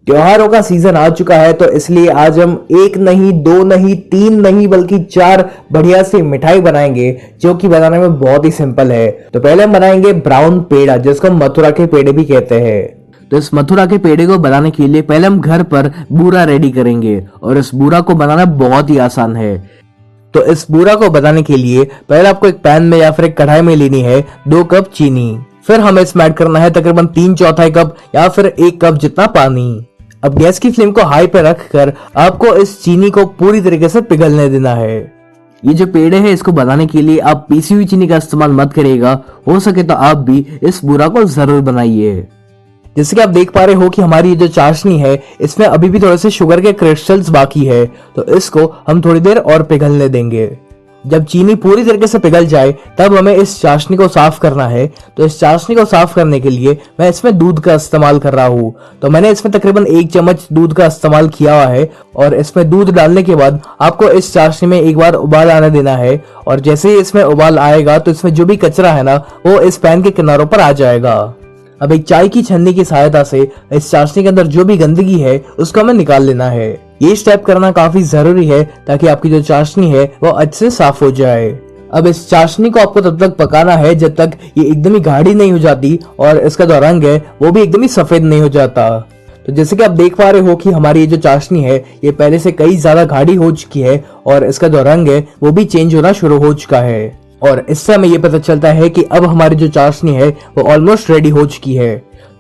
त्योहारों का सीजन आ चुका है, तो इसलिए आज हम एक नहीं, दो नहीं, तीन नहीं, बल्कि चार बढ़िया सी मिठाई बनाएंगे जो कि बनाने में बहुत ही सिंपल है। तो पहले हम बनाएंगे ब्राउन पेड़ा, जिसको हम मथुरा के पेड़े भी कहते हैं। तो इस मथुरा के पेड़े को बनाने के लिए पहले हम घर पर बूरा रेडी करेंगे और इस बूरा को बनाना बहुत ही आसान है। तो इस बूरा को बनाने के लिए पहले आपको एक पैन में या फिर एक कढ़ाई में लेनी है 2 कप चीनी। फिर हमें इसमें ऐड करना है तकरीबन 3/4 कप या फिर 1 कप जितना पानी। अब गैस की फ्लेम को हाई पे रखकर आपको इस चीनी को पूरी तरीके से पिघलने देना है। ये जो पेड़े हैं इसको बनाने के लिए आप पीसी हुई चीनी का इस्तेमाल मत करिएगा, हो सके तो आप भी इस बूरा को जरूर बनाइए। जैसे कि आप देख पा रहे हो कि हमारी ये जो चाशनी है इसमें अभी भी थोड़े से शुगर के क्रिस्टल्स बाकी है, तो इसको हम थोड़ी देर और पिघलने देंगे। जब चीनी पूरी तरीके से पिघल जाए तब हमें इस चाशनी को साफ करना है। तो इस चाशनी को साफ करने के लिए मैं इसमें दूध का इस्तेमाल कर रहा हूँ। तो मैंने इसमें तकरीबन 1 चम्मच दूध का इस्तेमाल किया हुआ है और इसमें दूध डालने के बाद आपको इस चाशनी में एक बार उबाल आने देना है। और जैसे ही इसमें उबाल आएगा तो इसमें जो भी कचरा है ना वो इस पैन के किनारों पर आ जाएगा। अब एक चाय की छन्नी की सहायता से इस चाशनी के अंदर जो भी गंदगी है उसको हमें निकाल लेना है। ये स्टेप करना काफी जरूरी है ताकि आपकी जो चाशनी है वो अच्छे से साफ हो जाए। अब इस चाशनी को आपको तब तक पकाना है जब तक ये एकदम ही गाढ़ी नहीं हो जाती और इसका जो रंग है वो भी एकदम ही सफेद नहीं हो जाता। तो जैसे कि आप देख पा रहे हो कि हमारी ये जो चाशनी है ये पहले से कई ज्यादा गाढ़ी हो चुकी है और इसका जो रंग है वो भी चेंज होना शुरू हो चुका है। और इससे हमें ये पता चलता है कि अब हमारी जो चाशनी है वो ऑलमोस्ट रेडी हो चुकी है।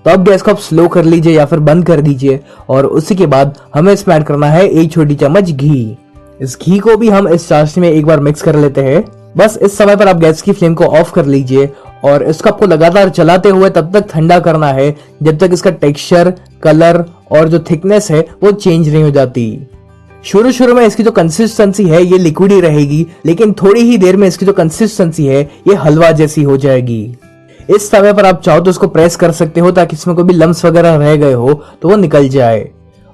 तो अब गैस को आप स्लो कर लीजिए या फिर बंद कर दीजिए और उसी के बाद हमें इसमें ऐड करना है 1 छोटी चम्मच घी। इस घी को भी हम इस चाशनी में एक बार मिक्स कर लेते हैं। बस इस समय पर आप गैस की फ्लेम को ऑफ कर लीजिए और इसको आपको लगातार चलाते हुए तब तक ठंडा करना है जब तक इसका टेक्सचर, कलर और जो थिकनेस है वो चेंज नहीं हो जाती। शुरू में इसकी जो कंसिस्टेंसी है ये लिक्विड ही रहेगी, लेकिन थोड़ी ही देर में इसकी जो कंसिस्टेंसी है ये हलवा जैसी हो जाएगी। इस समय पर आप चाहो तो इसको प्रेस कर सकते हो ताकि इसमें कोई भी लम्स वगैरह रह गए हो तो वो निकल जाए।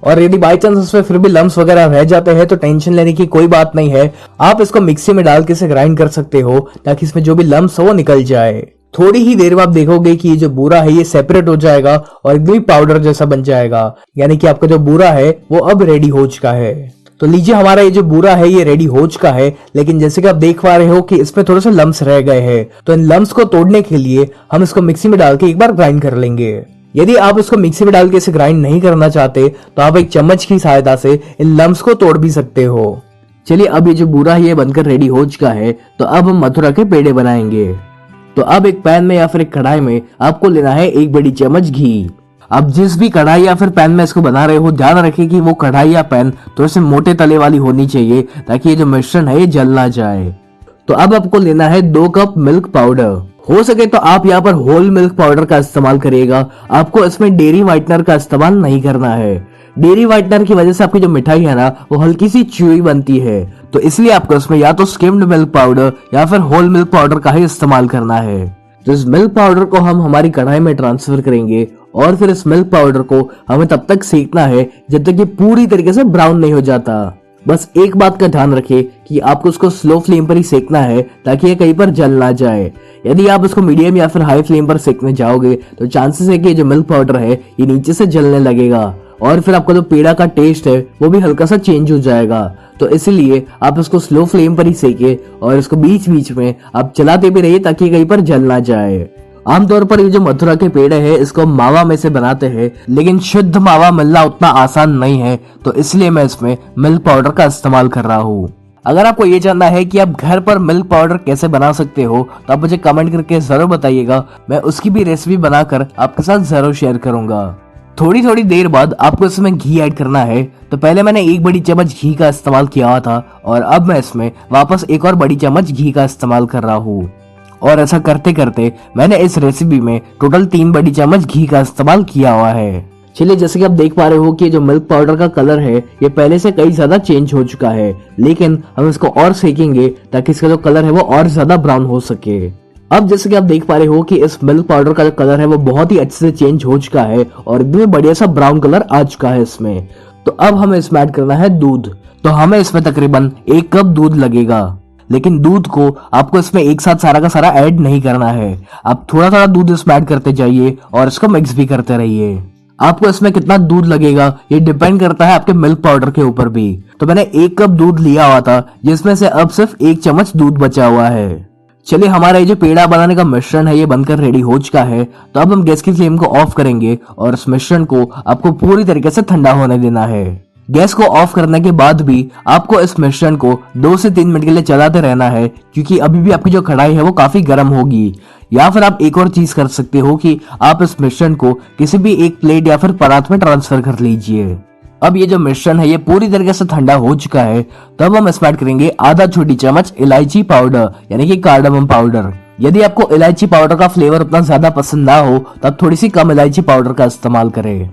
और यदि बाई चांस इसमें फिर भी लम्स वगैरह रह जाते हैं तो टेंशन लेने की कोई बात नहीं है। आप इसको मिक्सी में डाल के इसे ग्राइंड कर सकते हो ताकि इसमें जो भी लम्स हो वो निकल जाए। थोड़ी ही देर में आप देखोगे कि ये जो बूरा है ये सेपरेट हो जाएगा और एकदम पाउडर जैसा बन जाएगा, यानी कि आपका जो बूरा है वो अब रेडी हो चुका है। तो लीजिए, हमारा ये जो बूरा है ये रेडी हो चुका है, लेकिन जैसे कि आप देख पा रहे हो कि इसमें थोड़े से लम्स रह गए हैं। तो इन लम्स को तोड़ने के लिए हम इसको मिक्सी में डाल के एक बार ग्राइंड कर लेंगे। यदि आप इसको मिक्सी में डाल के इसे ग्राइंड नहीं करना चाहते तो आप एक चम्मच की सहायता से इन लम्स को तोड़ भी सकते हो। चलिए, अब ये जो बूरा है ये बनकर रेडी हो चुका है। तो अब हम मथुरा के पेड़े बनाएंगे। तो अब एक पैन में या फिर एक कढ़ाई में आपको लेना है 1 बड़ी चम्मच घी। अब जिस भी कढ़ाई या फिर पैन में इसको बना रहे हो ध्यान रखें कि वो कढ़ाई या पैन थोड़े से मोटे तले वाली होनी चाहिए ताकि ये जो मिश्रण है ये जल ना जाए। तो अब आपको लेना है 2 कप मिल्क पाउडर। हो सके तो आप यहाँ पर होल मिल्क पाउडर का इस्तेमाल करिएगा, आपको इसमें डेयरी व्हाइटनर का इस्तेमाल नहीं करना है। डेयरी व्हाइटनर की वजह से आपकी जो मिठाई है ना वो हल्की सी च्यूई बनती है, तो इसलिए आपको इसमें या तो स्किम्ड मिल्क पाउडर या फिर होल मिल्क पाउडर का ही इस्तेमाल करना है। तो इस मिल्क पाउडर को हम हमारी कढ़ाई में ट्रांसफर करेंगे और फिर इस मिल्क पाउडर को हमें तब तक सेकना है जब तक ये पूरी तरीके से ब्राउन नहीं हो जाता। बस एक बात का ध्यान रखें कि आपको उसको स्लो फ्लेम पर ही सेकना है ताकि ये कहीं पर जल ना जाए। यदि आप इसको मीडियम या फिर हाई फ्लेम पर सेकने जाओगे तो चांसेस है कि ये जो मिल्क पाउडर है ये नीचे से जलने लगेगा और फिर आपका जो पेड़ा का टेस्ट है वो भी हल्का सा चेंज हो जाएगा। तो इसलिए आप इसको स्लो फ्लेम पर ही सेके और इसको बीच बीच में आप चलाते भी रहिए ताकि कहीं पर जल ना जाए। आमतौर पर ये जो मथुरा के पेड़े हैं इसको मावा में से बनाते हैं, लेकिन शुद्ध मावा मिलना उतना आसान नहीं है, तो इसलिए मैं इसमें मिल्क पाउडर का इस्तेमाल कर रहा हूँ। अगर आपको ये जानना है कि आप घर पर मिल्क पाउडर कैसे बना सकते हो तो आप मुझे कमेंट करके जरूर बताइएगा, मैं उसकी भी रेसिपी बनाकर आपके साथ जरूर शेयर करूंगा। थोड़ी थोड़ी देर बाद आपको इसमें घी ऐड करना है। तो पहले मैंने 1 बड़ी चम्मच घी का इस्तेमाल किया था और अब मैं इसमें वापस 1 और बड़ी चम्मच घी का इस्तेमाल कर रहा हूँ। और ऐसा करते करते मैंने इस रेसिपी में टोटल 3 बड़ी चम्मच घी का इस्तेमाल किया हुआ है। चलिए, जैसे कि आप देख पा रहे हो कि जो मिल्क पाउडर का कलर है ये पहले से कई ज्यादा चेंज हो चुका है, लेकिन हम इसको और सेकेंगे ताकि इसका जो कलर है वो और ज्यादा ब्राउन हो सके। अब जैसे कि आप देख पा रहे हो कि इस मिल्क पाउडर का जो कलर है वो बहुत ही अच्छे से चेंज हो चुका है और एकदम बढ़िया सा ब्राउन कलर आ चुका है इसमें। तो अब हमें इसमें ऐड करना है दूध। तो हमें इसमें तकरीबन 1 कप दूध लगेगा, लेकिन दूध को आपको इसमें एक साथ सारा का सारा ऐड नहीं करना है। आप थोड़ा थोड़ा दूध इसमें ऐड करते जाइए और इसको मिक्स भी करते रहिए। आपको इसमें कितना दूध लगेगा ये डिपेंड करता है आपके मिल्क पाउडर के ऊपर भी। तो मैंने 1 कप दूध लिया हुआ था, जिसमें से अब सिर्फ 1 चम्मच दूध बचा हुआ है। चलिए, हमारा ये जो पेड़ा बनाने का मिश्रण है ये बनकर रेडी हो चुका है। तो अब हम गैस की फ्लेम को ऑफ करेंगे और इस मिश्रण को आपको पूरी तरीके से ठंडा होने देना है। गैस को ऑफ करने के बाद भी आपको इस मिश्रण को 2 से 3 मिनट के लिए चलाते रहना है, क्योंकि अभी भी आपकी जो कढ़ाई है वो काफी गर्म होगी। या फिर आप एक और चीज कर सकते हो कि आप इस मिश्रण को किसी भी एक प्लेट या फिर परात में ट्रांसफर कर लीजिए। अब ये जो मिश्रण है ये पूरी तरीके से ठंडा हो चुका है। तो अब हम इसमें ऐड करेंगे आधा छोटी चम्मच इलायची पाउडर यानी कि कार्डमम पाउडर। यदि आपको इलायची पाउडर का फ्लेवर उतना ज्यादा पसंद ना हो तो आप थोड़ी सी कम इलायची पाउडर का इस्तेमाल करें।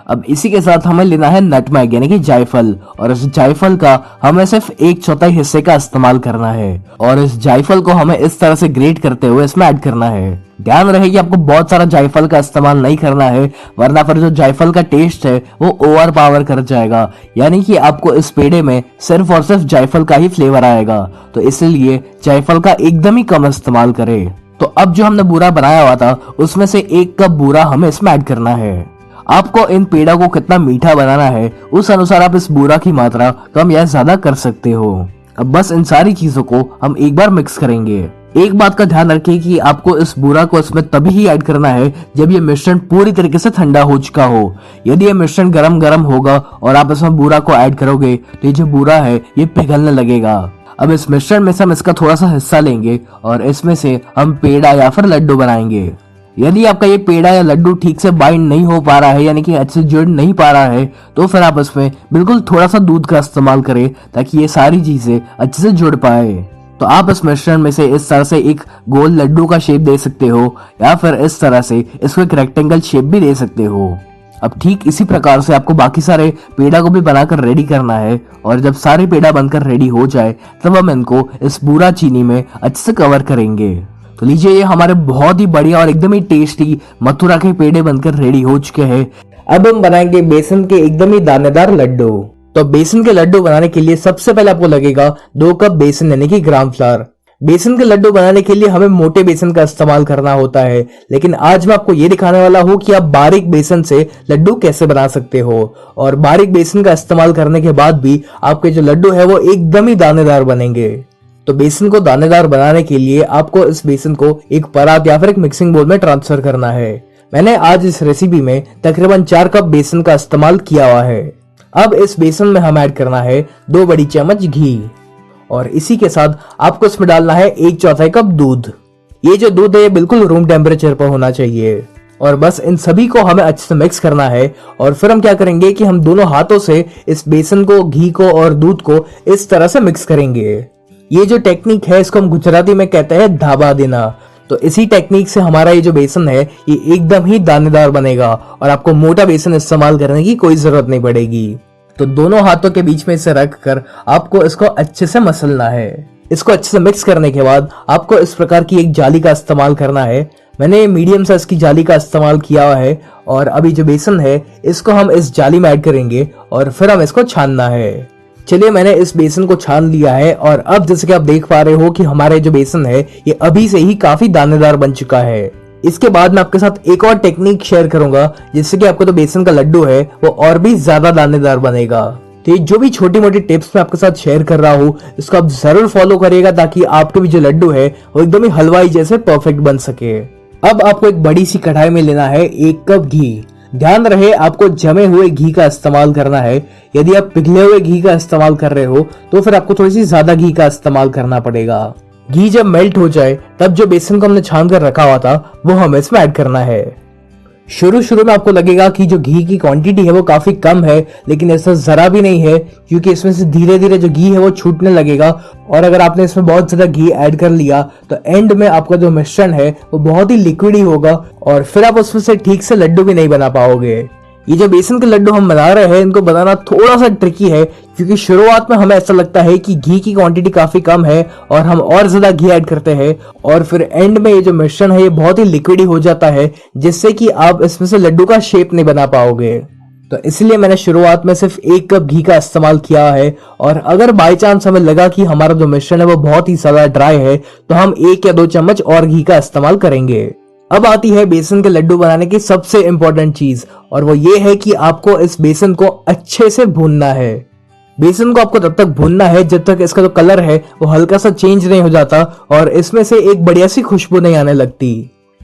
अब इसी के साथ हमें लेना है नटमेग यानी कि जायफल, और इस जायफल का हमें सिर्फ 1/4 हिस्से का इस्तेमाल करना है और इस जायफल को हमें इस तरह से ग्रेट करते हुए इसमें ऐड करना है। ध्यान रहे कि आपको बहुत सारा जायफल का इस्तेमाल नहीं करना है, वरना फिर जो जायफल का टेस्ट है वो ओवर पावर कर जाएगा, यानी कि आपको इस पेड़े में सिर्फ और सिर्फ जायफल का ही फ्लेवर आएगा। तो इसलिए जायफल का एकदम ही कम इस्तेमाल करें। तो अब जो हमने बूरा बनाया हुआ था उसमें से 1 कप बूरा हमें इसमें ऐड करना है। आपको इन पेड़ा को कितना मीठा बनाना है उस अनुसार आप इस बूरा की मात्रा कम या ज्यादा कर सकते हो। अब बस इन सारी चीजों को हम एक बार मिक्स करेंगे। एक बात का ध्यान रखिए कि आपको इस बूरा को इसमें तभी ही ऐड करना है जब ये मिश्रण पूरी तरीके से ठंडा हो चुका हो। यदि ये मिश्रण गरम गरम होगा और आप इसमें बूरा को ऐड करोगे तो ये जो बूरा है ये पिघलने लगेगा। अब इस मिश्रण में से हम इसका थोड़ा सा हिस्सा लेंगे और इसमें से हम पेड़ा या फिर लड्डू बनाएंगे। यदि आपका ये पेड़ा या लड्डू ठीक से बाइंड नहीं हो पा रहा है, यानी कि अच्छे से जुड़ नहीं पा रहा है, तो फिर आप इसमें बिल्कुल थोड़ा सा दूध का इस्तेमाल करें ताकि ये सारी चीजें अच्छे से जुड़ पाए। तो आप इस मिश्रण में से इस तरह से एक गोल लड्डू का शेप दे सकते हो या फिर इस तरह से इसको एक रेक्टेंगल शेप भी दे सकते हो। अब ठीक इसी प्रकार से आपको बाकी सारे पेड़ा को भी बनाकर रेडी करना है और जब सारे पेड़ा बनकर रेडी हो जाए तब हम इनको इस बूरा चीनी में अच्छे से कवर करेंगे। तो लीजिए, ये हमारे बहुत ही बढ़िया और एकदम ही टेस्टी मथुरा के पेड़े बनकर रेडी हो चुके हैं। अब हम बनाएंगे बेसन के एकदम ही दानेदार लड्डू। तो बेसन के लड्डू बनाने के लिए सबसे पहले आपको लगेगा 2 कप बेसन यानी कि ग्राम फ्लावर। बेसन के लड्डू बनाने के लिए हमें मोटे बेसन का इस्तेमाल करना होता है, लेकिन आज मैं आपको ये दिखाने वाला हूँ कि आप बारीक बेसन से लड्डू कैसे बना सकते हो। और बारीक बेसन का इस्तेमाल करने के बाद भी आपके जो लड्डू है वो एकदम ही दानेदार बनेंगे। तो बेसन को दानेदार बनाने के लिए आपको इस बेसन को एक परात या फिर एक मिक्सिंग बोल में ट्रांसफर करना है। मैंने आज इस रेसिपी में तकरीबन 4 कप बेसन का इस्तेमाल किया हुआ है। अब इस बेसन में हम ऐड करना है 2 बड़ी चम्मच घी और इसी के साथ आपको इसमें डालना है 1/4 कप दूध। ये जो दूध है बिल्कुल रूम टेम्परेचर पर होना चाहिए और बस इन सभी को हमें अच्छे से मिक्स करना है। और फिर हम क्या करेंगे कि हम दोनों हाथों से इस बेसन को, घी को और दूध को इस तरह से मिक्स करेंगे। ये जो टेक्निक है इसको हम गुजराती में कहते हैं धाबा देना। तो इसी टेक्निक से हमारा ये जो बेसन है ये एकदम ही दानेदार बनेगा और आपको मोटा बेसन इस्तेमाल करने की कोई जरूरत नहीं पड़ेगी। तो दोनों हाथों के बीच में इसे रखकर आपको इसको अच्छे से मसलना है। इसको अच्छे से मिक्स करने के बाद आपको इस प्रकार की एक जाली का इस्तेमाल करना है। मैंने मीडियम साइज की जाली का इस्तेमाल किया हुआ है और अभी जो बेसन है इसको हम इस जाली में ऐड करेंगे और फिर हम इसको छानना है। चलिए, मैंने इस बेसन को छान लिया है और अब जैसे कि आप देख पा रहे हो कि हमारे जो बेसन है ये अभी से ही काफी दानेदार बन चुका है। इसके बाद मैं आपके साथ एक और टेक्निक शेयर करूंगा जिससे कि आपको तो बेसन का लड्डू है वो और भी ज्यादा दानेदार बनेगा। तो ये जो भी छोटी मोटी टिप्स मैं आपके साथ शेयर कर रहा हूँ इसको आप जरूर फॉलो करिएगा ताकि आपके भी जो लड्डू है वो एकदम ही हलवाई जैसे परफेक्ट बन सके। अब आपको एक बड़ी सी कढ़ाई में लेना है 1 कप घी। ध्यान रहे आपको जमे हुए घी का इस्तेमाल करना है। यदि आप पिघले हुए घी का इस्तेमाल कर रहे हो तो फिर आपको थोड़ी सी ज्यादा घी का इस्तेमाल करना पड़ेगा। घी जब मेल्ट हो जाए तब जो बेसन को हमने छान कर रखा हुआ था वो हमें इसमें ऐड करना है। शुरू में आपको लगेगा कि जो घी की क्वांटिटी है वो काफी कम है, लेकिन ऐसा जरा भी नहीं है क्योंकि इसमें से धीरे धीरे जो घी है वो छूटने लगेगा और अगर आपने इसमें बहुत ज्यादा घी ऐड कर लिया तो एंड में आपका जो मिश्रण है वो बहुत ही लिक्विड ही होगा और फिर आप उसमें से ठीक से लड्डू भी नहीं बना पाओगे। ये जो बेसन के लड्डू हम बना रहे हैं इनको बनाना थोड़ा सा ट्रिकी है क्योंकि शुरुआत में हमें ऐसा लगता है कि घी की क्वांटिटी काफी कम है और हम और ज्यादा घी ऐड करते हैं और फिर एंड में ये जो मिश्रण है ये बहुत ही लिक्विड हो जाता है जिससे कि आप इसमें से लड्डू का शेप नहीं बना पाओगे। तो इसलिए मैंने शुरुआत में सिर्फ 1 कप घी का इस्तेमाल किया है और अगर बाई चांस हमें लगा कि हमारा जो मिश्रण है वो बहुत ही ज्यादा ड्राई है तो हम 1 या 2 चम्मच और घी का इस्तेमाल करेंगे। अब आती है बेसन के लड्डू बनाने की सबसे इंपॉर्टेंट चीज, और वो ये है कि आपको इस बेसन को अच्छे से भूनना है। बेसन को आपको तब तक भूनना है जब तक इसका जो कलर है वो हल्का सा चेंज नहीं हो जाता और इसमें से एक बढ़िया सी खुशबू नहीं आने लगती।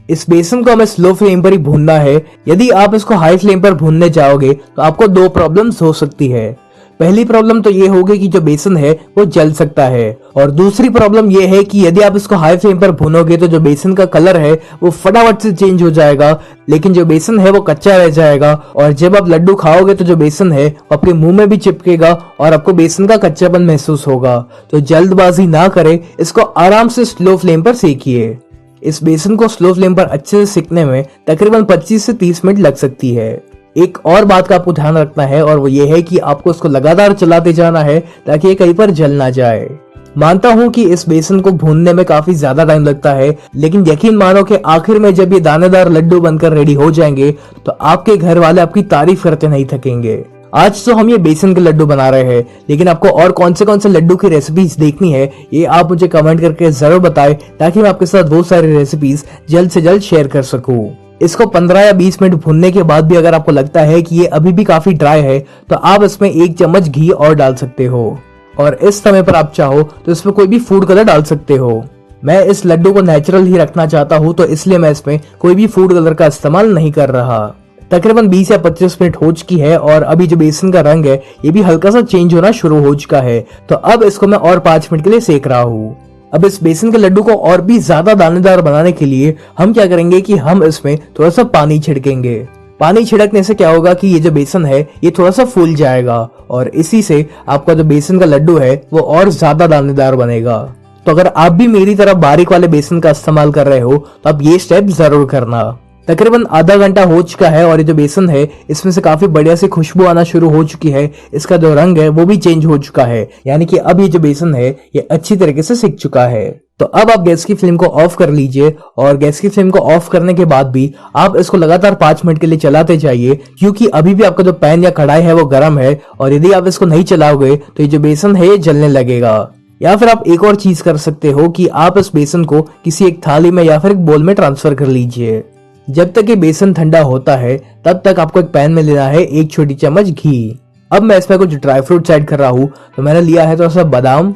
इस बेसन को हमें स्लो फ्लेम पर ही भूनना है। यदि आप इसको हाई फ्लेम पर भूनने जाओगे तो आपको दो प्रॉब्लम्स हो सकती है। पहली प्रॉब्लम तो ये होगी कि जो बेसन है वो जल सकता है, और दूसरी प्रॉब्लम ये है कि यदि आप इसको हाई फ्लेम पर भूनोगे तो जो बेसन का कलर है वो फटाफट से चेंज हो जाएगा, लेकिन जो बेसन है वो कच्चा रह जाएगा, और जब आप लड्डू खाओगे तो जो बेसन है वो आपके मुंह में भी चिपकेगा और आपको बेसन का कच्चापन महसूस होगा। तो जल्दबाजी ना करें, इसको आराम से स्लो फ्लेम पर सेकिए। इस बेसन को स्लो फ्लेम पर अच्छे से सेकने में तकरीबन 25 से 30 मिनट लग सकती है। एक और बात का आपको ध्यान रखना है, और वो ये है कि आपको इसको लगातार चलाते जाना है ताकि ये कहीं पर जल ना जाए। मानता हूं कि इस बेसन को भूनने में काफी ज्यादा टाइम लगता है, लेकिन यकीन मानो कि आखिर में जब ये दानेदार लड्डू बनकर रेडी हो जाएंगे तो आपके घर वाले आपकी तारीफ करते नहीं थकेंगे। आज तो हम ये बेसन के लड्डू बना रहे हैं, लेकिन आपको और कौन से लड्डू की रेसिपीज देखनी है ये आप मुझे कमेंट करके जरूर बताएं, ताकि मैं आपके साथ बहुत सारी रेसिपीज जल्द से जल्द शेयर कर सकूं। इसको 15 या 20 मिनट भूनने के बाद भी अगर आपको लगता है कि ये अभी भी काफी ड्राई है तो आप इसमें 1 चम्मच घी और डाल सकते हो, और इस समय पर आप चाहो तो इसमें कोई भी फूड कलर डाल सकते हो। मैं इस लड्डू को नेचुरल ही रखना चाहता हूँ, तो इसलिए मैं इसमें कोई भी फूड कलर का इस्तेमाल नहीं कर रहा। तकरीबन 20 या 25 मिनट हो चुकी है और अभी जो बेसन का रंग है ये भी हल्का सा चेंज होना शुरू हो चुका है। तो अब इसको मैं और 5 मिनट के लिए सेक रहा हूँ। अब इस बेसन के लड्डू को और भी ज्यादा दानेदार बनाने के लिए हम क्या करेंगे कि हम इसमें थोड़ा सा पानी छिड़केंगे। पानी छिड़कने से क्या होगा कि ये जो बेसन है ये थोड़ा सा फूल जाएगा, और इसी से आपका जो बेसन का लड्डू है वो और ज्यादा दानेदार बनेगा। तो अगर आप भी मेरी तरह बारीक वाले बेसन का इस्तेमाल कर रहे हो तो आप ये स्टेप जरूर करना। तकरीबन आधा घंटा हो चुका है और ये जो बेसन है इसमें से काफी बढ़िया सी खुशबू आना शुरू हो चुकी है। इसका जो रंग है वो भी चेंज हो चुका है, यानी कि अब ये जो बेसन है ये अच्छी तरीके से सिक चुका है। तो अब आप गैस की फ्लेम को ऑफ कर लीजिए, और गैस की फ्लेम को ऑफ करने के बाद भी आप इसको लगातार 5 मिनट के लिए चलाते जाइए, क्योंकि अभी भी आपका जो पैन या कढ़ाई है वो गर्म है, और यदि आप इसको नहीं चलाओगे तो ये जो बेसन है ये जलने लगेगा। या फिर आप एक और चीज कर सकते हो कि आप इस बेसन को किसी एक थाली में या फिर एक बोल में ट्रांसफर कर लीजिए। जब तक ये बेसन ठंडा होता है तब तक आपको एक पैन में लेना है 1 छोटी चम्मच घी। अब मैं इसमें कुछ ड्राई फ्रूट्स ऐड कर रहा हूँ। तो मैंने लिया है थोड़ा सा बादाम,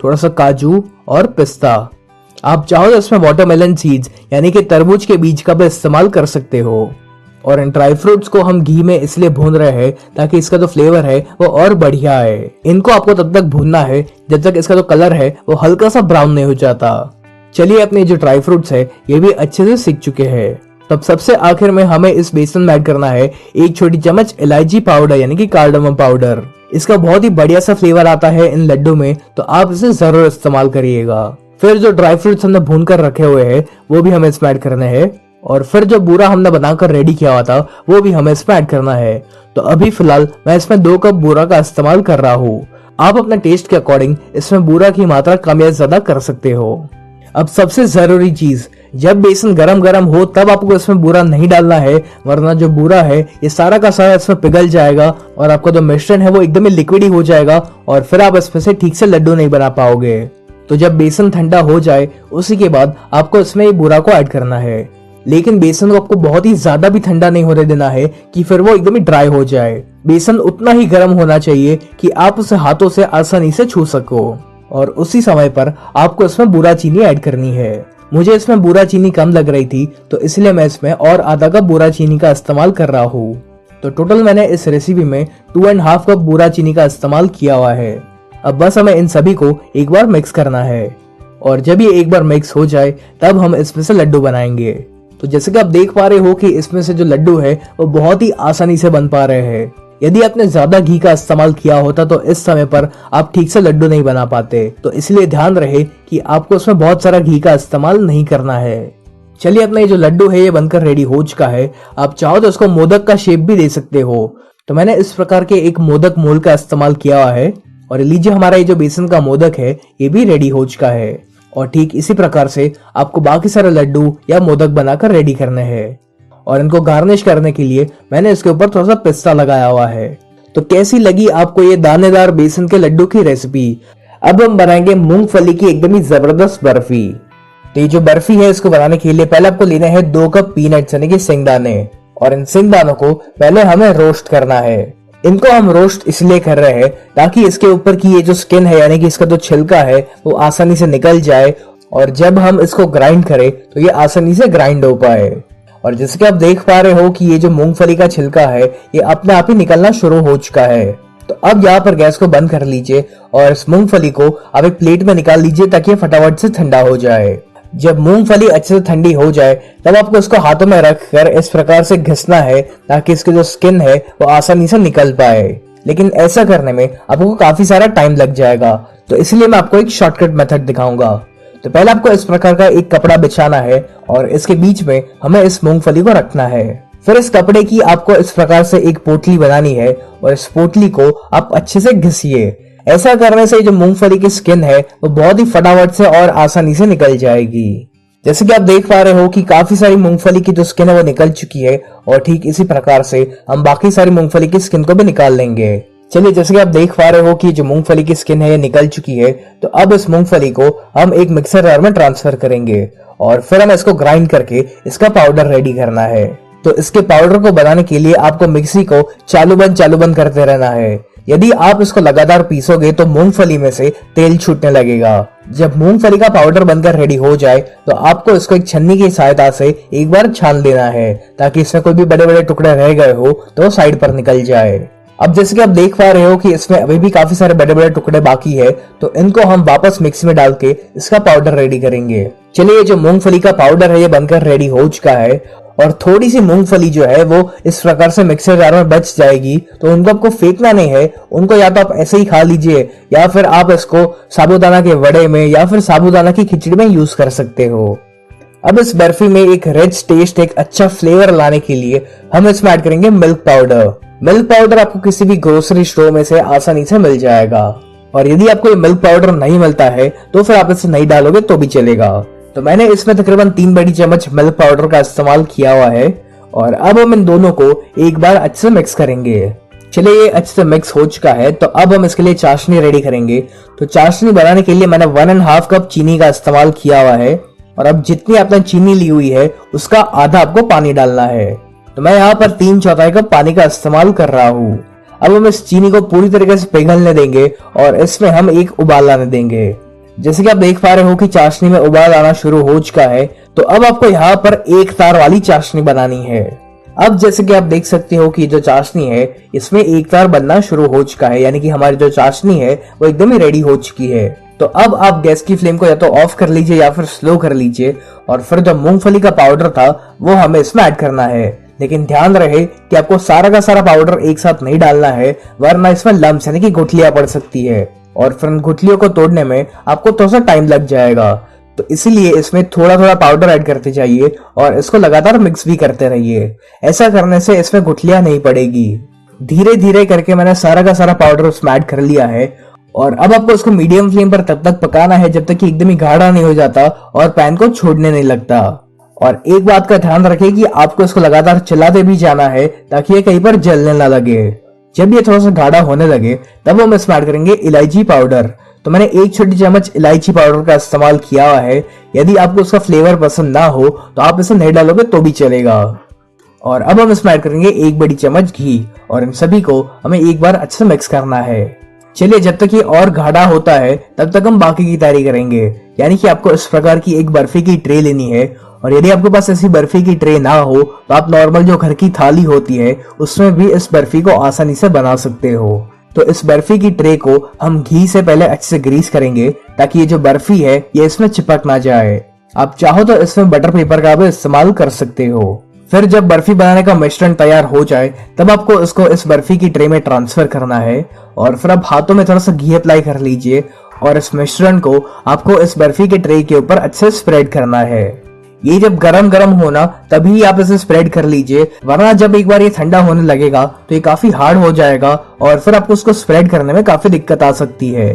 थोड़ा सा काजू और पिस्ता। आप चाहो तो इसमें वाटरमेलन सीड्स यानी कि तरबूज के बीज का भी इस्तेमाल कर सकते हो। और इन ड्राई फ्रूट्स को हम घी में इसलिए भून रहे हैं ताकि इसका जो फ्लेवर है वो और बढ़िया है। इनको आपको तब तक भूनना है जब तक इसका जो कलर है वो हल्का सा ब्राउन नहीं हो जाता। चलिए, अपने जो ड्राई फ्रूट्स है ये भी अच्छे से सिक चुके हैं। तब सबसे आखिर में हमें इस बेसन में ऐड करना है 1 छोटी चम्मच इलायची पाउडर यानी कि कार्डमम पाउडर। इसका बहुत ही बढ़िया सा फ्लेवर आता है इन लड्डू में, तो आप इसे जरूर इस्तेमाल करिएगा। फिर जो ड्राई फ्रूट्स हमने भून कर रखे हुए हैं वो भी हमें इसमें ऐड करने हैं, और फिर जो बूरा हमने बनाकर रेडी किया हुआ था वो भी हमें इसमें ऐड करना है। तो अभी फिलहाल मैं इसमें 2 कप बूरा का इस्तेमाल कर रहा हूँ। आप अपने टेस्ट के अकॉर्डिंग इसमें बूरा की मात्रा कम या ज्यादा कर सकते हो। अब सबसे जरूरी चीज, जब बेसन गरम गरम हो तब आपको इसमें बूरा नहीं डालना है, वरना जो बूरा है ये सारा का सारा इसमें पिघल जाएगा और आपका जो मिश्रण है वो एकदम ही लिक्विड ही हो जाएगा, और फिर आप इसमें से ठीक से लड्डू नहीं बना पाओगे। तो जब बेसन ठंडा हो जाए उसी के बाद आपको इसमें ये बूरा को ऐड करना है, लेकिन बेसन को आपको बहुत ही ज्यादा भी ठंडा नहीं होने देना है कि फिर वो एकदम ही ड्राई हो जाए। बेसन उतना ही गर्म होना चाहिए कि आप उसे हाथों से आसानी से छू सको, और उसी समय पर आपको इसमें बूरा चीनी ऐड करनी है। मुझे इसमें बूरा चीनी कम लग रही थी तो इसलिए मैं इसमें और आधा कप बूरा चीनी का इस्तेमाल कर रहा हूँ। तो टोटल मैंने इस रेसिपी में 2.5 कप बूरा चीनी का इस्तेमाल किया हुआ है। अब बस हमें इन सभी को एक बार मिक्स करना है, और जब ये एक बार मिक्स हो जाए तब हम इसमें से लड्डू बनाएंगे। तो जैसे कि आप देख पा रहे हो कि इसमें से जो लड्डू है वो बहुत ही आसानी से बन पा रहे हैं। यदि आपने ज्यादा घी का इस्तेमाल किया होता तो इस समय पर आप ठीक से लड्डू नहीं बना पाते, तो इसलिए ध्यान रहे कि आपको इसमें बहुत सारा घी का इस्तेमाल नहीं करना है। चलिए, अपना ये जो लड्डू है ये बनकर रेडी हो चुका है। आप चाहो तो इसको मोदक का शेप भी दे सकते हो। तो मैंने इस प्रकार के एक मोदक मोल्ड का इस्तेमाल किया हुआ है, और लीजिए हमारा ये जो बेसन का मोदक है ये भी रेडी हो चुका है। और ठीक इसी प्रकार से आपको बाकी सारे लड्डू या मोदक बनाकर रेडी करने हैं। और इनको गार्निश करने के लिए मैंने इसके ऊपर थोड़ा सा पिस्ता लगाया हुआ है। तो कैसी लगी आपको ये दानेदार बेसन के लड्डू की रेसिपी? अब हम बनाएंगे मूंगफली की एकदम ही जबरदस्त बर्फी। तो ये जो बर्फी है इसको बनाने के लिए पहले आपको लेना है 2 कप पीनट्स यानी कि सिंगदाने, और इन सिंगदानों को पहले हमें रोस्ट करना है। इनको हम रोस्ट इसलिए कर रहे हैं ताकि इसके ऊपर की ये जो स्किन है यानी कि इसका जो छिलका है वो आसानी से निकल जाए, और जब हम इसको ग्राइंड करें तो ये आसानी से ग्राइंड हो पाए। और जैसे कि आप देख पा रहे हो कि ये जो मूंगफली का छिलका है ये अपने आप ही निकलना शुरू हो चुका है। तो अब यहाँ पर गैस को बंद कर लीजिए और इस मूंगफली को आप एक प्लेट में निकाल लीजिए ताकि ये फटाफट से ठंडा हो जाए। जब मूंगफली अच्छे से ठंडी हो जाए तब आपको इसको हाथों में रखकर इस प्रकार से घिसना है ताकि इसकी जो स्किन है वो आसानी से निकल पाए। लेकिन ऐसा करने में आपको काफी सारा टाइम लग जाएगा, तो इसलिए मैं आपको एक शॉर्टकट मेथड दिखाऊंगा। तो पहले आपको इस प्रकार का एक कपड़ा बिछाना है और इसके बीच में हमें इस मूंगफली को रखना है। फिर इस कपड़े की आपको इस प्रकार से एक पोटली बनानी है और इस पोटली को आप अच्छे से घिसिए। ऐसा करने से जो मूंगफली की स्किन है वो बहुत ही फटाफट से और आसानी से निकल जाएगी। जैसे कि आप देख पा रहे हो कि काफी सारी मूंगफली की जो स्किन है वो निकल चुकी है, और ठीक इसी प्रकार से हम बाकी सारी मूंगफली की स्किन को भी निकाल लेंगे। चलिए, जैसे कि आप देख पा रहे हो कि जो मूंगफली की स्किन है ये निकल चुकी है, तो अब इस मूंगफली को हम एक मिक्सर जार में ट्रांसफर करेंगे और फिर हम इसको ग्राइंड करके इसका पाउडर रेडी करना है। तो इसके पाउडर को बनाने के लिए आपको मिक्सी को चालू बंद करते रहना है। यदि आप इसको लगातार पीसोगे तो मूंगफली में से तेल छूटने लगेगा। जब मूंगफली का पाउडर बनकर रेडी हो जाए तो आपको इसको एक छन्नी की सहायता से एक बार छान लेना है ताकि इसमें कोई भी बड़े बड़े टुकड़े रह गए हो तो साइड पर निकल जाए। अब जैसे कि आप देख पा रहे हो कि इसमें अभी भी काफी सारे बड़े बड़े टुकड़े बाकी है, तो इनको हम वापस मिक्सी में डाल के इसका पाउडर रेडी करेंगे। चलिए, जो मूंगफली का पाउडर है ये बनकर रेडी हो चुका है, और थोड़ी सी मूंगफली जो है वो इस प्रकार से मिक्सर जार में बच जाएगी, तो उनको आपको फेंकना नहीं है, उनको या तो आप ऐसे ही खा लीजिए या फिर आप इसको साबूदाना के वड़े में या फिर साबूदाना की खिचड़ी में यूज कर सकते हो। अब इस बर्फी में एक रिच टेस्ट, एक अच्छा फ्लेवर लाने के लिए हम इसमें ऐड करेंगे मिल्क पाउडर। मिल्क पाउडर आपको किसी भी ग्रोसरी स्टोर में से आसानी से मिल जाएगा, और यदि आपको ये मिल्क पाउडर नहीं मिलता है तो फिर आप इसे नहीं डालोगे तो भी चलेगा। तो मैंने इसमें तकरीबन 3 बड़ी चम्मच मिल्क पाउडर का इस्तेमाल किया हुआ है, और अब हम इन दोनों को एक बार अच्छे से मिक्स करेंगे। चलिए, ये अच्छे से मिक्स हो चुका है, तो अब हम इसके लिए चाशनी रेडी करेंगे। तो चाशनी बनाने के लिए मैंने 1.5 कप चीनी का इस्तेमाल किया हुआ है, और अब जितनी आपने चीनी ली हुई है उसका आधा आपको पानी डालना है। तो मैं यहाँ पर 3/4 कप पानी का इस्तेमाल कर रहा हूँ। अब हम इस चीनी को पूरी तरीके से पिघलने देंगे और इसमें हम एक उबाल आने देंगे। जैसे कि आप देख पा रहे हो कि चाशनी में उबाल आना शुरू हो चुका है, तो अब आपको यहाँ पर एक तार वाली चाशनी बनानी है। अब जैसे कि आप देख सकते हो कि जो चाशनी है इसमें एक तार बनना शुरू हो चुका है, यानी कि हमारी जो चाशनी है वो एकदम ही रेडी हो चुकी है। तो अब आप गैस की फ्लेम को या तो ऑफ कर लीजिए या फिर स्लो कर लीजिए, और फिर जो मूंगफली का पाउडर था वो हमें इसमें ऐड करना है। लेकिन ध्यान रहे कि आपको सारा का सारा पाउडर एक साथ नहीं डालना है, वरना इसमें लम्स यानी कि गुठलियां पड़ सकती है, और फिर गुठलियों को तोड़ने में आपको थोड़ा सा टाइम लग जाएगा। तो इसीलिए इसमें थोड़ा थोड़ा पाउडर ऐड करते जाइए और इसको लगातार मिक्स भी करते रहिए। ऐसा करने से इसमें गुठलियां नहीं पड़ेगी। धीरे धीरे करके मैंने सारा का सारा पाउडर उसमें ऐड कर लिया है, और अब आपको इसको मीडियम फ्लेम पर तब तक पकाना है जब तक कि एकदम ही गाढ़ा नहीं हो जाता और पैन को छोड़ने नहीं लगता। और एक बात का ध्यान रखें कि आपको इसको लगातार चलाते भी जाना है ताकि ये कहीं पर जलने ना लगे। जब ये थोड़ा सा गाढ़ा होने लगे तब हम इसमें ऐड करेंगे इलायची पाउडर। तो मैंने 1 छोटी चम्मच इलायची पाउडर का इस्तेमाल किया हुआ है। यदि आपको उसका फ्लेवर पसंद ना हो तो आप इसे नहीं डालोगे तो भी चलेगा। और अब हम इसमें ऐड करेंगे 1 बड़ी चम्मच घी, और इन सभी को हमें एक बार अच्छे से मिक्स करना है। चलिए, जब तक ये और गाढ़ा होता है तब तक हम बाकी की तैयारी करेंगे। यानी कि आपको इस प्रकार की एक बर्फी की ट्रे लेनी है, और यदि आपके पास ऐसी बर्फी की ट्रे ना हो तो आप नॉर्मल जो घर की थाली होती है उसमें भी इस बर्फी को आसानी से बना सकते हो। तो इस बर्फी की ट्रे को हम घी से पहले अच्छे से ग्रीस करेंगे ताकि ये जो बर्फी है ये इसमें चिपक ना जाए। आप चाहो तो इसमें बटर पेपर का भी इस्तेमाल कर सकते हो। फिर जब बर्फी बनाने का मिश्रण तैयार हो जाए तब आपको इसको इस बर्फी की ट्रे में ट्रांसफर करना है, और फिर आप हाथों में थोड़ा सा घी अप्लाई कर लीजिए और इस मिश्रण को आपको इस बर्फी के ट्रे के ऊपर अच्छे से स्प्रेड करना है। ये जब गरम गरम होना तभी आप इसे स्प्रेड कर लीजिए, वरना जब एक बार ये ठंडा होने लगेगा तो ये काफी हार्ड हो जाएगा और फिर आपको उसको स्प्रेड करने में काफी दिक्कत आ सकती है।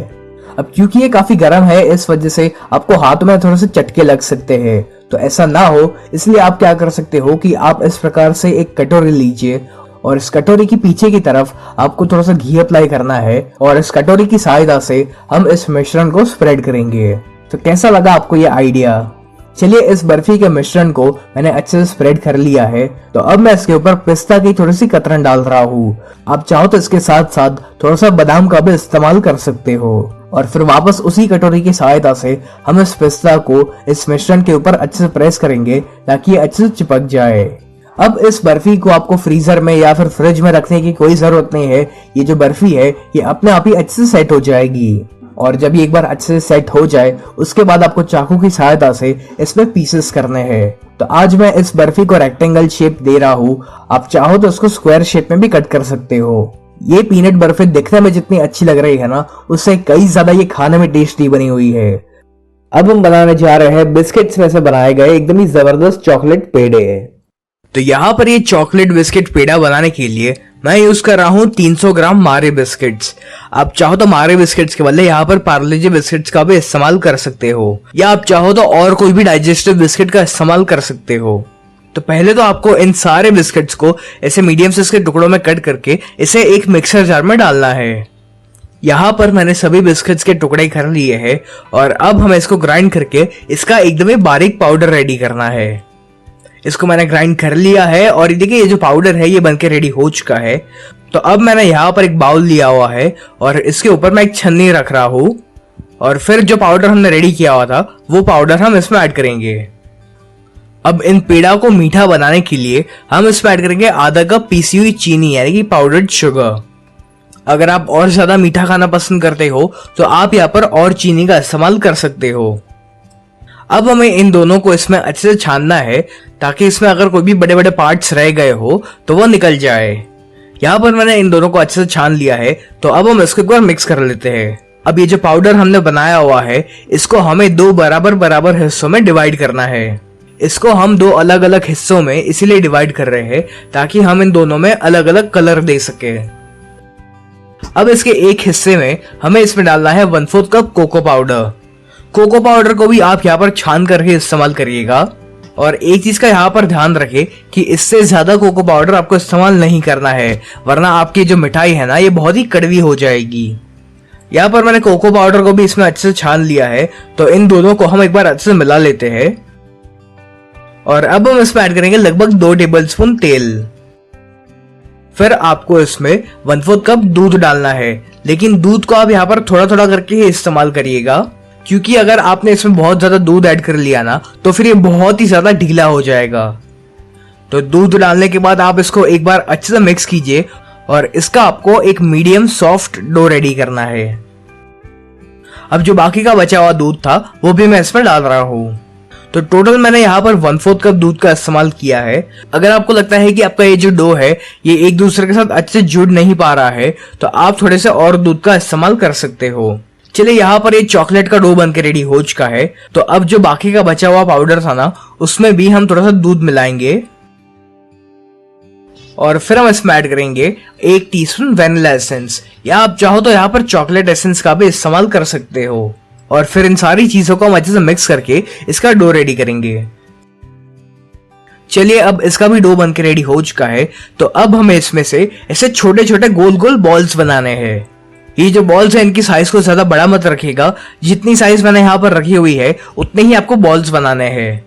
अब क्योंकि ये काफी गर्म है इस वजह से आपको हाथ में थोड़े से चटके लग सकते हैं, तो ऐसा ना हो इसलिए आप क्या कर सकते हो कि आप इस प्रकार से एक कटोरी लीजिए और इस कटोरी की पीछे की तरफ आपको थोड़ा सा घी अप्लाई करना है, और इस कटोरी की सहायता से हम इस मिश्रण को स्प्रेड करेंगे। तो कैसा लगा आपको ये आइडिया? चलिए इस बर्फी के मिश्रण को मैंने अच्छे से स्प्रेड कर लिया है। तो अब मैं इसके ऊपर पिस्ता की थोड़ी सी कतरन डाल रहा हूँ। आप चाहो तो इसके साथ साथ थोड़ा सा बादाम का भी इस्तेमाल कर सकते हो। और फिर वापस उसी कटोरी की सहायता से हम इस पिस्ता को इस मिश्रण के ऊपर अच्छे से प्रेस करेंगे ताकि ये अच्छे से चिपक जाए। अब इस बर्फी को आपको फ्रीजर में या फिर फ्रिज में रखने की कोई जरूरत नहीं है। ये जो बर्फी है ये अपने आप ही अच्छे से सेट हो जाएगी। और जब ये एक बार अच्छे से सेट हो जाए उसके बाद आपको चाकू की सहायता से इसमें पीसेस करने हैं। तो आज मैं इस बर्फी को रेक्टेंगल शेप दे रहा हूँ, आप चाहो तो इसको स्क्वायर शेप में भी कट कर सकते हो। ये पीनट बर्फी दिखने में जितनी अच्छी लग रही है ना, उससे कई ज्यादा ये खाने में टेस्टी बनी हुई है। अब हम बनाने जा रहे हैं बिस्किट्स में से बनाए गए एकदम ही जबरदस्त चॉकलेट पेड़े। तो यहाँ पर ये चॉकलेट बिस्किट पेड़ा बनाने के लिए मैं यूज कर रहा हूँ 300 ग्राम मारे बिस्किट्स। आप चाहो तो मारे बिस्किट्स के बदले यहाँ पर पार्ले जी बिस्किट्स का भी इस्तेमाल कर सकते हो, या आप चाहो तो और कोई भी डाइजेस्टिव बिस्किट का इस्तेमाल कर सकते हो। तो पहले तो आपको इन सारे बिस्किट्स को ऐसे मीडियम साइज के टुकड़ों में कट करके इसे एक मिक्सर जार में डालना है। यहाँ पर मैंने सभी बिस्किट्स के टुकड़े कर लिए हैं और अब हमें इसको ग्राइंड करके इसका एकदम ही बारीक पाउडर रेडी करना है। इसको मैंने ग्राइंड कर लिया है और देखिए ये जो पाउडर है ये बनके रेडी हो चुका है। तो अब मैंने यहाँ पर एक बाउल लिया हुआ है और इसके ऊपर मैं एक छन्नी रख रहा हूँ और फिर जो पाउडर हमने रेडी किया हुआ था वो पाउडर हम इसमें ऐड करेंगे। अब इन पेड़ा को मीठा बनाने के लिए हम इसमें ऐड करेंगे आधा कप पीसी हुई चीनी यानी कि पाउडर्ड शुगर। अगर आप और ज्यादा मीठा खाना पसंद करते हो तो आप यहाँ पर और चीनी का इस्तेमाल कर सकते हो। अब हमें इन दोनों को इसमें अच्छे से छानना है ताकि इसमें अगर कोई भी बड़े बड़े पार्ट्स रह गए हो तो वो निकल जाए। यहाँ पर मैंने इन दोनों को अच्छे से छान लिया है। तो अब हम इसको एक बार मिक्स कर लेते हैं। अब ये जो पाउडर हमने बनाया हुआ है इसको हमें दो बराबर बराबर हिस्सों में डिवाइड करना है। इसको हम दो अलग अलग हिस्सों में इसीलिए डिवाइड कर रहे हैं ताकि हम इन दोनों में अलग अलग कलर दे सके। अब इसके एक हिस्से में हमें इसमें डालना है 1/4 cup cocoa powder. Cocoa powder को भी आप यहाँ पर छान करके इस्तेमाल करिएगा। और एक चीज का यहाँ पर ध्यान रखें कि इससे ज्यादा कोको पाउडर आपको इस्तेमाल नहीं करना है, वरना आपकी जो मिठाई है ना ये बहुत ही कड़वी हो जाएगी। यहाँ पर मैंने कोको पाउडर को भी इसमें अच्छे से छान लिया है। तो इन दोनों को हम एक बार अच्छे से मिला लेते हैं और अब हम इसमें ऐड करेंगे लगभग 2 टेबलस्पून तेल। फिर आपको इसमें 1/4 कप दूध डालना है, लेकिन दूध को आप यहाँ पर थोड़ा थोड़ा करके ही इस्तेमाल करिएगा, क्योंकि अगर आपने इसमें बहुत ज्यादा दूध ऐड कर लिया ना तो फिर ये बहुत ही ज्यादा ढीला हो जाएगा। तो दूध डालने के बाद आप इसको एक बार अच्छे से मिक्स कीजिए और इसका आपको एक मीडियम सॉफ्ट डो रेडी करना है। अब जो बाकी का बचा हुआ दूध था वो भी मैं इसमें डाल रहा हूँ। तो टोटल मैंने यहाँ पर 1/4 कप दूध का इस्तेमाल किया है। अगर आपको लगता है कि आपका ये जो डो है ये एक दूसरे के साथ अच्छे से जुड़ नहीं पा रहा है तो आप थोड़े से और दूध का इस्तेमाल कर सकते हो। चलिए यहाँ पर ये चॉकलेट का डो बनके रेडी हो चुका है। तो अब जो बाकी का बचा हुआ पाउडर था ना उसमें भी हम थोड़ा सा दूध मिलाएंगे और फिर हम इसमें ऐड करेंगे 1 टीस्पून वेनिला एसेंस, या आप चाहो तो यहाँ पर चॉकलेट एसेंस का भी इस्तेमाल कर सकते हो। और फिर इन सारी चीजों को हम अच्छे से मिक्स करके इसका डो रेडी करेंगे। चलिए अब इसका भी डो बनके रेडी हो चुका है। तो अब हमें इसमें से ऐसे छोटे छोटे गोल गोल बॉल्स बनाने हैं। ये जो बॉल्स है इनकी साइज को ज्यादा बड़ा मत रखिएगा, जितनी साइज मैंने यहाँ पर रखी हुई है उतने ही आपको बॉल्स बनाने हैं।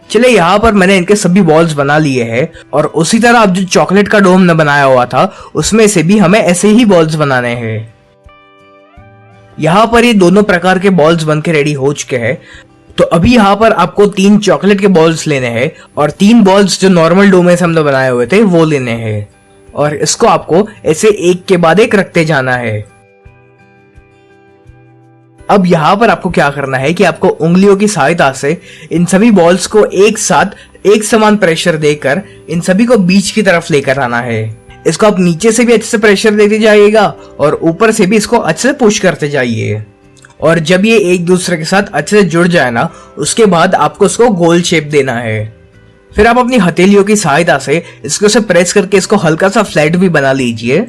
चलिए यहाँ पर मैंने इनके सभी बॉल्स बना लिए हैं और उसी तरह अब जो चॉकलेट का डो हमने बनाया हुआ था उसमें से भी हमें ऐसे ही बॉल्स बनाने हैं। यहाँ पर ये दोनों प्रकार के बॉल्स बनके रेडी हो चुके हैं। तो अभी यहाँ पर आपको 3 चॉकलेट के बॉल्स लेने हैं और 3 बॉल्स जो नॉर्मल डो में से हमने बनाए हुए थे वो लेने हैं और इसको आपको ऐसे एक के बाद एक रखते जाना है। अब यहाँ पर आपको क्या करना है कि आपको उंगलियों की सहायता से इन सभी बॉल्स को एक साथ एक समान प्रेशर देकर इन सभी को बीच की तरफ लेकर आना है। इसको आप नीचे से भी अच्छे से प्रेशर देते जाइएगा और ऊपर से भी इसको अच्छे से पुश करते जाइए। और जब ये एक दूसरे के साथ अच्छे से जुड़ जाए ना उसके बाद आपको इसको गोल शेप देना है। फिर आप अपनी हथेलियों की सहायता से इसको से प्रेस करके इसको हल्का सा फ्लैट भी बना लीजिए।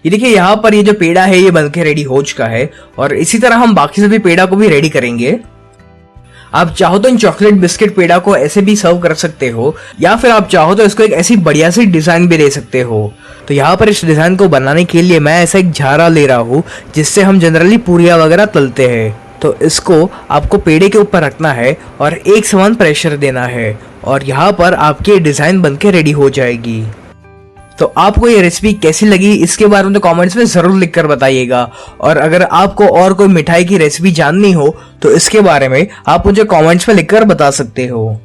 ये देखिए यहाँ पर ये जो पेड़ा है ये बनके रेडी हो चुका है और इसी तरह हम बाकी सभी पेड़ा को भी रेडी करेंगे। आप चाहो तो इन चॉकलेट बिस्किट पेड़ा को ऐसे भी सर्व कर सकते हो, या फिर आप चाहो तो इसको एक ऐसी बढ़िया सी डिजाइन भी दे सकते हो। तो यहाँ पर इस डिजाइन को बनाने के लिए मैं ऐसा एक झारा ले रहा हूँ जिससे हम जनरली पूरियां वगैरह तलते हैं। तो इसको आपको पेड़े के ऊपर रखना है और एक समान प्रेशर देना है और यहाँ पर आपकी डिज़ाइन बनके रेडी हो जाएगी। तो आपको ये रेसिपी कैसी लगी इसके बारे में तो कमेंट्स में ज़रूर लिखकर बताइएगा, और अगर आपको और कोई मिठाई की रेसिपी जाननी हो तो इसके बारे में आप मुझे कमेंट्स में लिखकर बता सकते हो।